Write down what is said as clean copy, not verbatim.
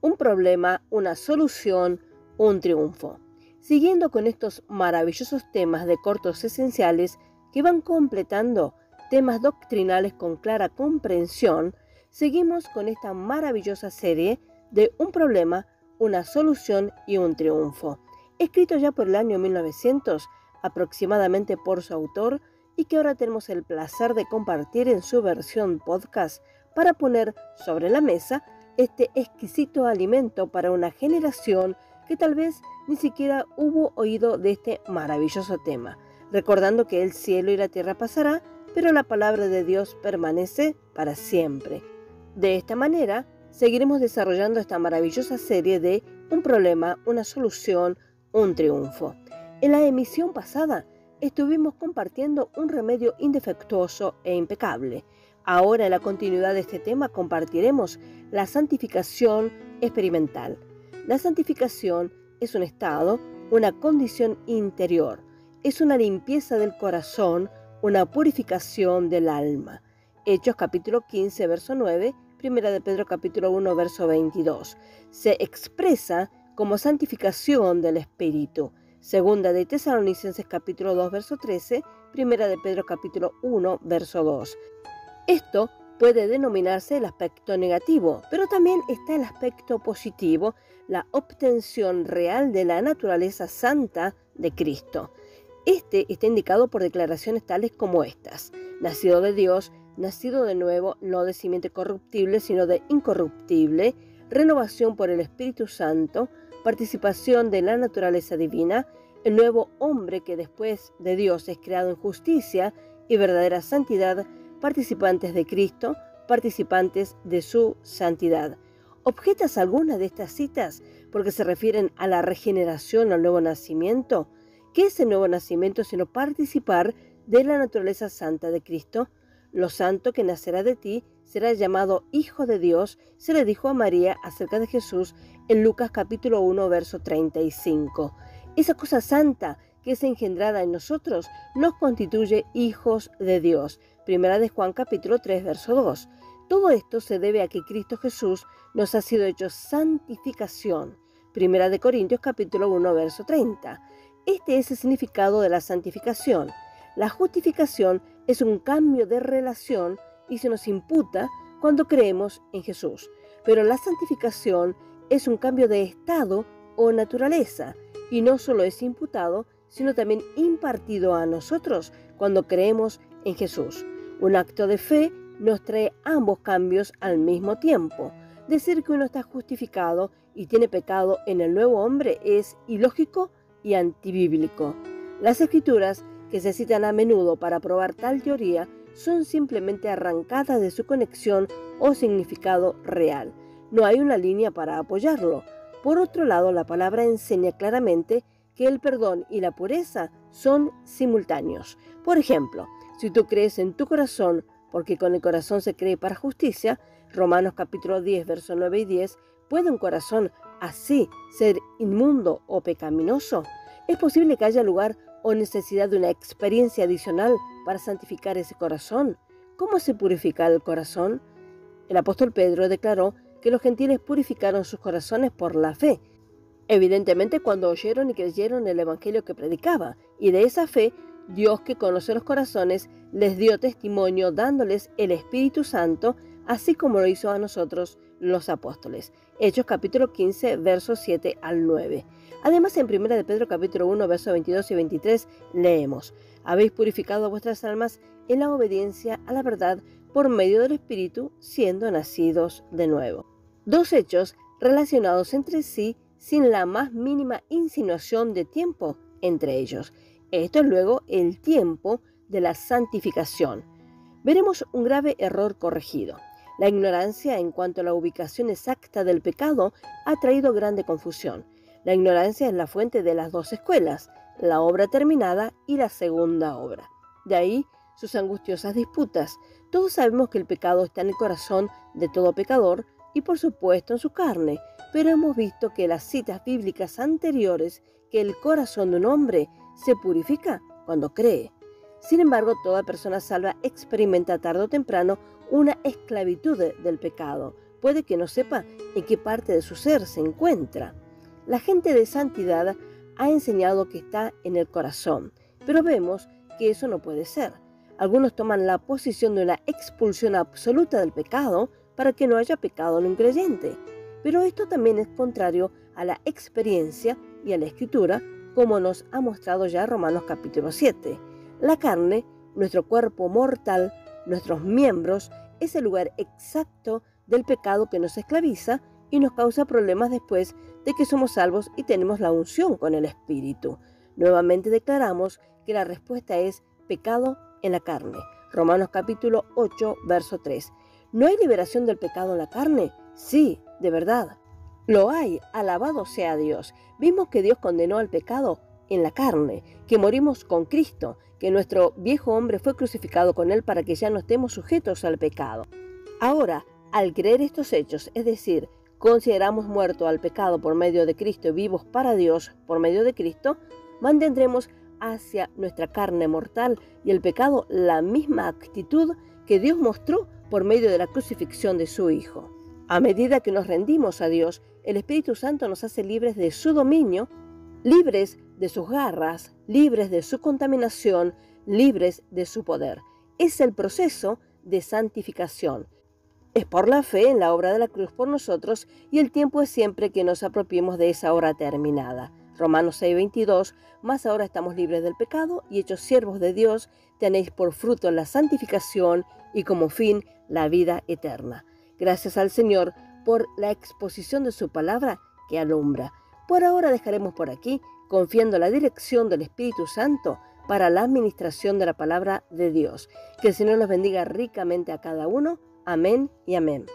un problema, una solución, un triunfo. Siguiendo con estos maravillosos temas de cortos esenciales que van completando temas doctrinales con clara comprensión, seguimos con esta maravillosa serie de un problema, una solución y un triunfo, escrito ya por el año 1900 aproximadamente por su autor y que ahora tenemos el placer de compartir en su versión podcast para poner sobre la mesa este exquisito alimento para una generación que tal vez ni siquiera hubo oído de este maravilloso tema, recordando que el cielo y la tierra pasará, pero la palabra de Dios permanece para siempre. De esta manera, seguiremos desarrollando esta maravillosa serie de un problema, una solución, un triunfo. En la emisión pasada estuvimos compartiendo un remedio indefectuoso e impecable. Ahora, en la continuidad de este tema, compartiremos la santificación experimental. La santificación es un estado, una condición interior, es una limpieza del corazón, una purificación del alma. Hechos capítulo 15, verso 9, Primera de Pedro capítulo 1, verso 22. Se expresa como santificación del espíritu. Segunda de Tesalonicenses capítulo 2, verso 13, Primera de Pedro capítulo 1, verso 2. Esto puede denominarse el aspecto negativo, pero también está el aspecto positivo, la obtención real de la naturaleza santa de Cristo. Este está indicado por declaraciones tales como estas: nacido de Dios, nacido de nuevo, no de simiente corruptible, sino de incorruptible, renovación por el Espíritu Santo, participación de la naturaleza divina, el nuevo hombre que después de Dios es creado en justicia y verdadera santidad, participantes de Cristo, participantes de su santidad. ¿Objetas alguna de estas citas porque se refieren a la regeneración, al nuevo nacimiento? ¿Qué es el nuevo nacimiento sino participar de la naturaleza santa de Cristo? Lo santo que nacerá de ti será llamado Hijo de Dios, se le dijo a María acerca de Jesús en Lucas capítulo 1, verso 35. Esa cosa santa que es engendrada en nosotros nos constituye hijos de Dios. Primera de Juan capítulo 3, verso 2. Todo esto se debe a que Cristo Jesús nos ha sido hecho santificación. Primera de Corintios capítulo 1, verso 30. Este es el significado de la santificación. La justificación es un cambio de relación y se nos imputa cuando creemos en Jesús. Pero la santificación es un cambio de estado o naturaleza y no solo es imputado, sino también impartido a nosotros cuando creemos en Jesús. Un acto de fe nos trae ambos cambios al mismo tiempo. Decir que uno está justificado y tiene pecado en el nuevo hombre es ilógico y antibíblico. Las escrituras, que se citan a menudo para probar tal teoría, son simplemente arrancadas de su conexión o significado real. No hay una línea para apoyarlo. Por otro lado, la palabra enseña claramente que el perdón y la pureza son simultáneos. Por ejemplo, si tú crees en tu corazón, porque con el corazón se cree para justicia, Romanos capítulo 10, versos 9 y 10, ¿puede un corazón así ser inmundo o pecaminoso? ¿Es posible que haya lugar o necesidad de una experiencia adicional para santificar ese corazón? ¿Cómo se purifica el corazón? El apóstol Pedro declaró que los gentiles purificaron sus corazones por la fe, evidentemente cuando oyeron y creyeron el evangelio que predicaba, y de esa fe Dios, que conoce los corazones, les dio testimonio dándoles el Espíritu Santo, así como lo hizo a nosotros los apóstoles. Hechos capítulo 15, versos 7 al 9. Además, en 1 de Pedro capítulo 1, versos 22 y 23, leemos: habéis purificado vuestras almas en la obediencia a la verdad por medio del Espíritu, siendo nacidos de nuevo. Dos hechos relacionados entre sí sin la más mínima insinuación de tiempo entre ellos. Esto es luego el tiempo de la santificación. Veremos un grave error corregido. La ignorancia en cuanto a la ubicación exacta del pecado ha traído grande confusión. La ignorancia es la fuente de las dos escuelas, la obra terminada y la segunda obra. De ahí sus angustiosas disputas. Todos sabemos que el pecado está en el corazón de todo pecador y por supuesto en su carne, pero hemos visto que las citas bíblicas anteriores que el corazón de un hombre se purifica cuando cree. Sin embargo, toda persona salva experimenta tarde o temprano una esclavitud del pecado. puede que no sepa en qué parte de su ser se encuentra. La gente de santidad ha enseñado que está en el corazón, pero vemos que eso no puede ser. Algunos toman la posición de una expulsión absoluta del pecado para que no haya pecado en un creyente. Pero esto también es contrario a la experiencia y a la Escritura, como nos ha mostrado ya Romanos capítulo 7. La carne, nuestro cuerpo mortal, nuestros miembros, es el lugar exacto del pecado que nos esclaviza y nos causa problemas después de que somos salvos y tenemos la unción con el Espíritu. Nuevamente declaramos que la respuesta es pecado en la carne. Romanos capítulo 8, verso 3. ¿No hay liberación del pecado en la carne? Sí, de verdad. Lo hay, alabado sea Dios. Vimos que Dios condenó al pecado en la carne, que morimos con Cristo, que nuestro viejo hombre fue crucificado con Él para que ya no estemos sujetos al pecado. Ahora, al creer estos hechos, es decir, consideramos muerto al pecado por medio de Cristo y vivos para Dios por medio de Cristo, mantendremos hacia nuestra carne mortal y el pecado la misma actitud que Dios mostró por medio de la crucifixión de su Hijo. A medida que nos rendimos a Dios, el Espíritu Santo nos hace libres de su dominio, libres de sus garras, libres de su contaminación, libres de su poder. Es el proceso de santificación. Es por la fe en la obra de la cruz por nosotros y el tiempo es siempre que nos apropiemos de esa hora terminada. Romanos 6:22, mas ahora estamos libres del pecado y hechos siervos de Dios, tenéis por fruto la santificación y como fin la vida eterna. Gracias al Señor por la exposición de su palabra que alumbra. Por ahora dejaremos por aquí, confiando en la dirección del Espíritu Santo para la administración de la palabra de Dios. Que el Señor los bendiga ricamente a cada uno. Amén y amén.